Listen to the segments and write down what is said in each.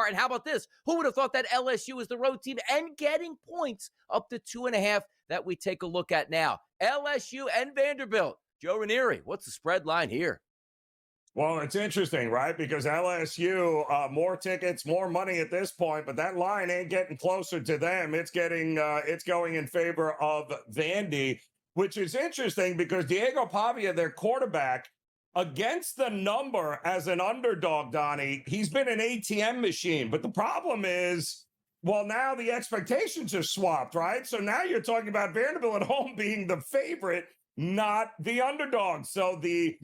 And how about this? Who would have thought that LSU is the road team and getting points up to 2.5 that we take a look at now? LSU and Vanderbilt. Joe Raineri, what's the spread line here? Well, it's interesting, right? Because LSU, more tickets, more money at this point, but that line ain't getting closer to them. It's going in favor of Vandy, which is interesting because Diego Pavia, their quarterback, against the number as an underdog, Donnie, he's been an ATM machine. But the problem is, well, now the expectations are swapped, right? So now you're talking about Vanderbilt at home being the favorite, not the underdog. So the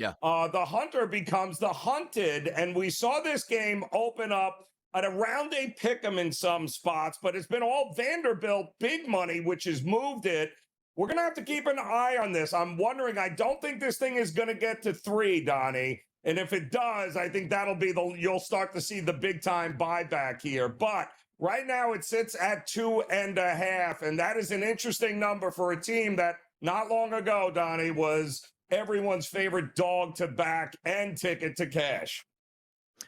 hunter becomes the hunted. And we saw this game open up at around a pick 'em in some spots, but it's been all Vanderbilt big money, which has moved it. We're going to have to keep an eye on this. I'm wondering, I don't think this thing is going to get to 3, Donnie. And if it does, I think that'll be you'll start to see the big time buyback here. But right now it sits at 2.5. And that is an interesting number for a team that not long ago, Donnie, was everyone's favorite dog to back and ticket to cash.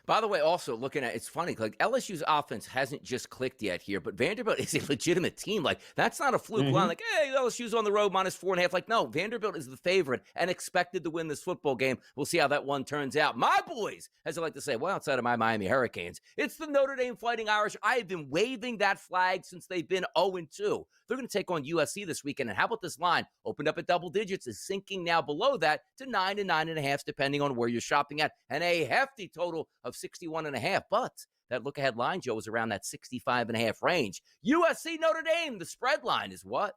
By the way, also looking at, it's funny, like LSU's offense hasn't just clicked yet here, but Vanderbilt is a legitimate team. Like, that's not a fluke line. Like, hey, LSU's on the road -4.5. Like, no, Vanderbilt is the favorite and expected to win this football game. We'll see how that one turns out. My boys, as I like to say, well, outside of my Miami Hurricanes, it's the Notre Dame Fighting Irish. I have been waving that flag since they've been 0-2. They're going to take on USC this weekend. And how about this line? Opened up at double digits, is sinking now below that to 9 and 9.5, depending on where you're shopping at, and a hefty total of 61.5. But that look-ahead line, Joe, is around that 65.5 range. USC Notre Dame, the spread line is what?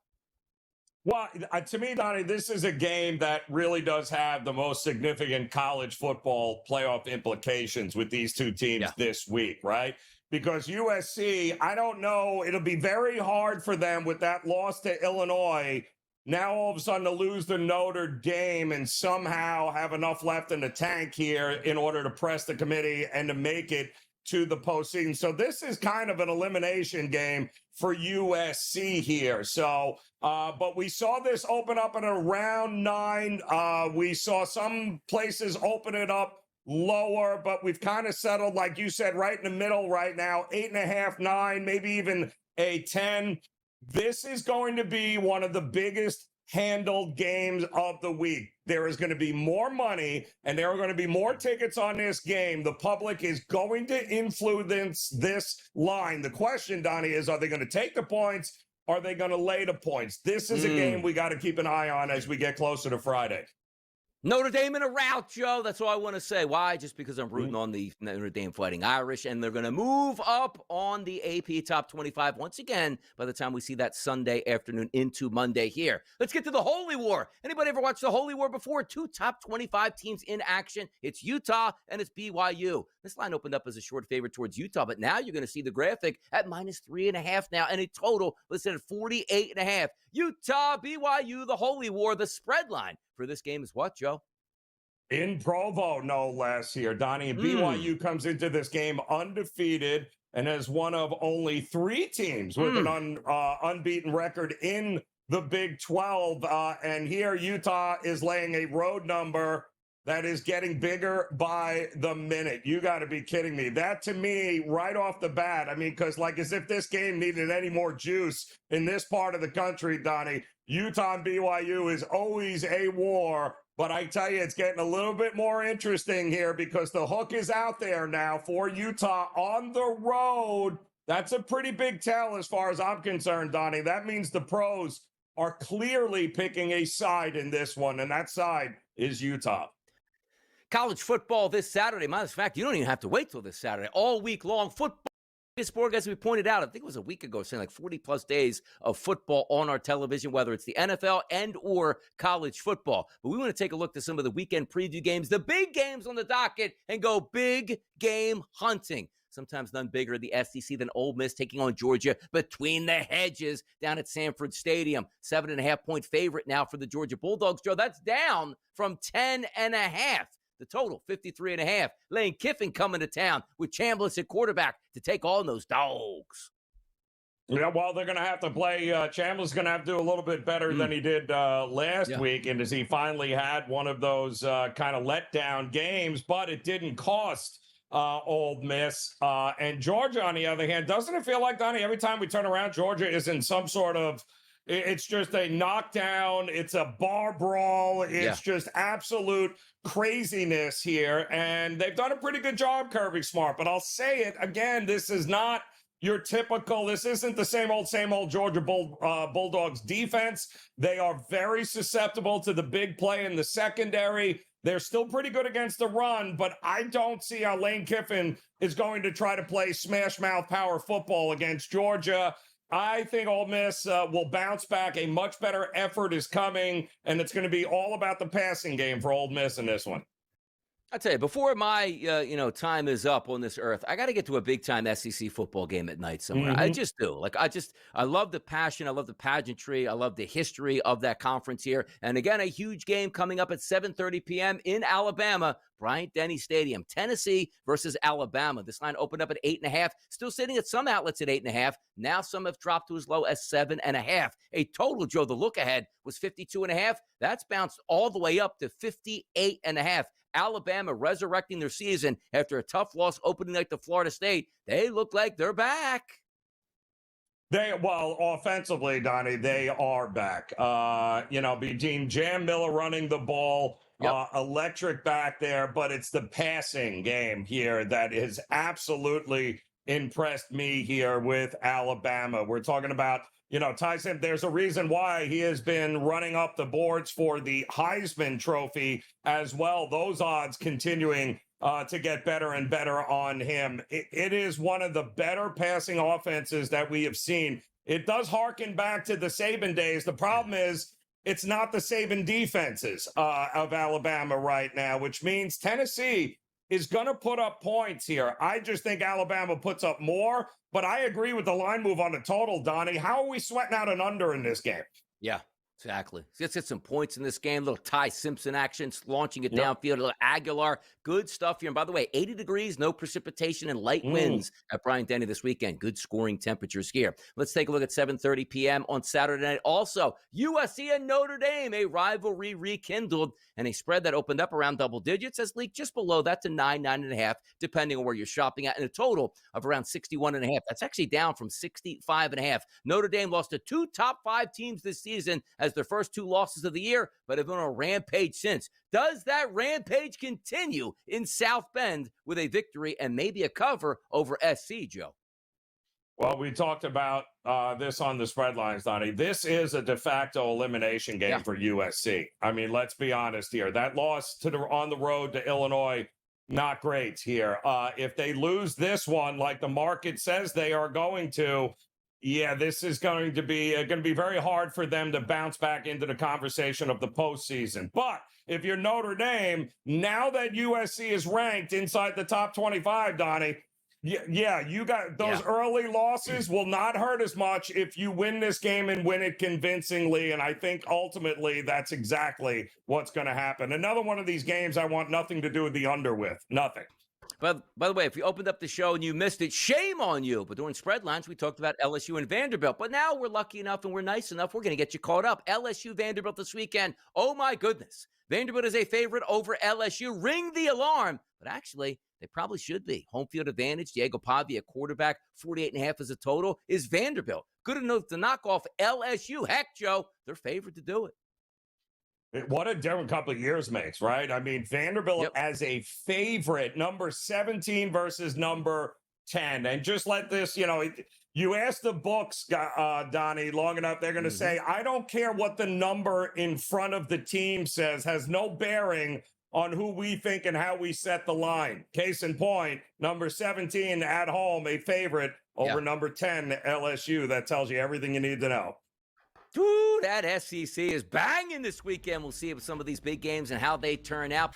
Well, to me, Donnie, this is a game that really does have the most significant college football playoff implications with these two teams this week, right? Because USC, I don't know, it'll be very hard for them with that loss to Illinois. Now, all of a sudden, to lose the Notre Dame and somehow have enough left in the tank here in order to press the committee and to make it to the postseason. So this is kind of an elimination game for USC here. So, but we saw this open up at around 9. We saw some places open it up lower, but we've kind of settled, like you said, right in the middle right now, 8.5, 9, maybe even a 10. This is going to be one of the biggest handled games of the week. There is going to be more money and there are going to be more tickets on this game. The public is going to influence this line. The question, Donnie, is are they going to take the points? Are they going to lay the points? This is a game we got to keep an eye on as we get closer to Friday. Notre Dame in a rout, Joe. That's all I want to say. Why? Just because I'm rooting on the Notre Dame Fighting Irish, and they're going to move up on the AP Top 25 once again by the time we see that Sunday afternoon into Monday here. Let's get to the Holy War. Anybody ever watched the Holy War before? 2 top 25 teams in action. It's Utah and it's BYU. This line opened up as a short favorite towards Utah, but now you're going to see the graphic at -3.5 now, and a total listed at 48.5. Utah, BYU, the Holy War. The spread line for this game is what, Joe? In Provo, no less here, Donnie. And BYU comes into this game undefeated and as one of only 3 teams with an unbeaten record in the Big 12. And here Utah is laying a road number that is getting bigger by the minute. You got to be kidding me. That, to me, right off the bat, I mean, because like as if this game needed any more juice in this part of the country, Donnie, Utah and BYU is always a war. But I tell you, it's getting a little bit more interesting here because the hook is out there now for Utah on the road. That's a pretty big tell as far as I'm concerned, Donnie. That means the pros are clearly picking a side in this one, and that side is Utah. College football this Saturday. Matter of fact, you don't even have to wait till this Saturday. All week long football. Sport, as we pointed out, I think it was a week ago, saying like 40-plus days of football on our television, whether it's the NFL and or college football. But we want to take a look at some of the weekend preview games, the big games on the docket, and go big game hunting. Sometimes none bigger in the SEC than Ole Miss taking on Georgia between the hedges down at Sanford Stadium. 7.5-point favorite now for the Georgia Bulldogs. Joe, that's down from 10.5. The total, 53.5. Lane Kiffin coming to town with Chambliss at quarterback to take on those dogs. Yeah, well, they're going to have to play. Chambliss going to have to do a little bit better than he did last week. And as he finally had one of those kind of letdown games, but it didn't cost Ole Miss. And Georgia, on the other hand, doesn't it feel like, Donnie, every time we turn around, Georgia is in some sort of, it's just a knockdown. It's a bar brawl. It's just absolute craziness here. And they've done a pretty good job, Kirby Smart. But I'll say it again, this is not your typical, this isn't the same old Georgia Bulldogs defense. They are very susceptible to the big play in the secondary. They're still pretty good against the run, but I don't see how Lane Kiffin is going to try to play smash mouth power football against Georgia. I think Ole Miss will bounce back. A much better effort is coming, and it's going to be all about the passing game for Ole Miss in this one. I tell you, before my time is up on this earth, I got to get to a big time SEC football game at night somewhere. I just do. I love the passion. I love the pageantry. I love the history of that conference here. And again, a huge game coming up at 7:30 p.m. in Alabama, Bryant-Denny Stadium, Tennessee versus Alabama. This line opened up at 8.5, still sitting at some outlets at 8.5. Now some have dropped to as low as 7.5. A total, Joe, the look ahead was 52.5. That's bounced all the way up to 58.5. Alabama resurrecting their season after a tough loss opening night to Florida State. They look like they're back. Offensively, Donnie, they are back. Between Jam Miller running the ball, electric back there, but it's the passing game here that has absolutely impressed me here with Alabama. We're talking about, Tyson, there's a reason why he has been running up the boards for the Heisman Trophy as well. Those odds continuing to get better and better on him. It is one of the better passing offenses that we have seen. It does harken back to the Saban days. The problem is it's not the Saban defenses of Alabama right now, which means Tennessee is going to put up points here. I just think Alabama puts up more, but I agree with the line move on the total, Donnie. How are we sweating out an under in this game? Yeah, exactly. Let's get some points in this game. A little Ty Simpson action, launching it downfield. A little Aguilar. Good stuff here. And by the way, 80 degrees, no precipitation, and light winds at Bryant-Denny this weekend. Good scoring temperatures here. Let's take a look at 7:30 p.m. on Saturday night. Also, USC and Notre Dame, a rivalry rekindled, and a spread that opened up around double digits has leaked just below that to 9.5, depending on where you're shopping at, and a total of around 61.5. That's actually down from 65.5. Notre Dame lost to two top 5 teams this season as their first 2 losses of the year, but have been on a rampage since. Does that rampage continue in South Bend with a victory and maybe a cover over SC, Joe? Well, we talked about this on the spread lines, Donnie. This is a de facto elimination game for USC. I mean, let's be honest here. That loss on the road to Illinois, not great here. If they lose this one, like the market says they are going to, this is going to be very hard for them to bounce back into the conversation of the postseason. But if you're Notre Dame, now that USC is ranked inside the top 25, Donnie, you got those early losses will not hurt as much if you win this game and win it convincingly. And I think ultimately that's exactly what's going to happen. Another one of these games I want nothing to do with the under with. Nothing. But by the way, if you opened up the show and you missed it, shame on you. But during spread lines, we talked about LSU and Vanderbilt. But now we're lucky enough and we're nice enough, we're going to get you caught up. LSU Vanderbilt this weekend. Oh, my goodness. Vanderbilt is a favorite over LSU. Ring the alarm. But actually, they probably should be. Home field advantage. Diego Pavia, quarterback, 48.5 as a total. Is Vanderbilt good enough to knock off LSU? Heck, Joe, they're favored to do it. What a different couple of years makes, right? I mean, Vanderbilt as a favorite, number 17 versus number 10. And just let this, you ask the books, Donnie, long enough, they're going to say, I don't care what the number in front of the team says, has no bearing on who we think and how we set the line. Case in point, number 17 at home, a favorite over number 10, LSU. That tells you everything you need to know. Ooh, that SEC is banging this weekend. We'll see if some of these big games and how they turn out.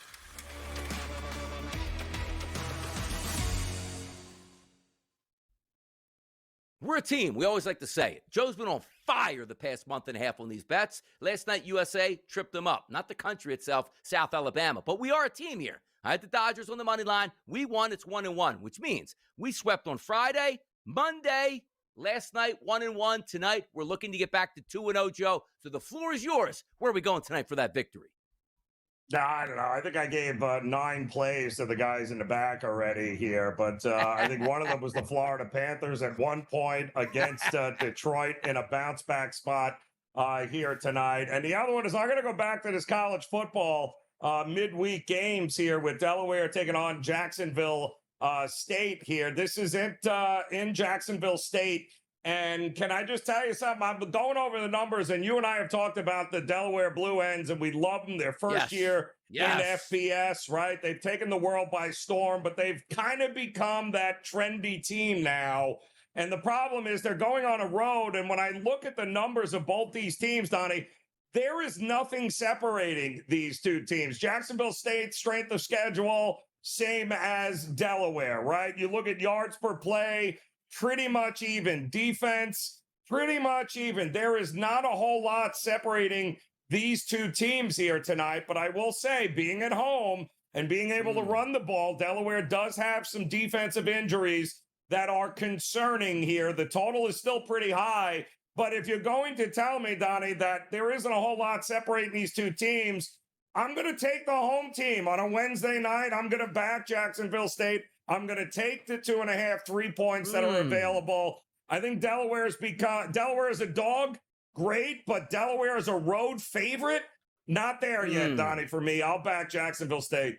We're a team. We always like to say it. Joe's been on fire the past month and a half on these bets. Last night, USA tripped them up. Not the country itself, South Alabama. But we are a team here. I had the Dodgers on the money line. We won. It's 1-1, which means we swept on Friday, Monday. Last night, 1-1. Tonight, we're looking to get back to 2-0, Joe. So the floor is yours. Where are we going tonight for that victory? No, I don't know. I think I gave 9 plays to the guys in the back already here, but I think one of them was the Florida Panthers at one point against Detroit in a bounce back spot here tonight. And the other one is I'm going to go back to this college football midweek games here with Delaware taking on Jacksonville State here. This is it in Jacksonville State. And can I just tell you something? I'm going over the numbers, and you and I have talked about the Delaware Blue Hens, and we love them. Their first year in FBS, right? They've taken the world by storm, but they've kind of become that trendy team now. And the problem is they're going on a road, and when I look at the numbers of both these teams, Donnie, there is nothing separating these two teams. Jacksonville State, strength of schedule, same as Delaware, right? You look at yards per play, pretty much even. Defense, pretty much even. There is not a whole lot separating these two teams here tonight, but I will say, being at home and being able to run the ball, Delaware does have some defensive injuries that are concerning here. The total is still pretty high, but if you're going to tell me, Donnie, that there isn't a whole lot separating these two teams, I'm going to take the home team on a Wednesday night. I'm going to back Jacksonville State. I'm going to take the 2.5 3 points that are available. I think Delaware is a dog, great, but Delaware is a road favorite. Not there yet, Donnie, for me. I'll back Jacksonville State.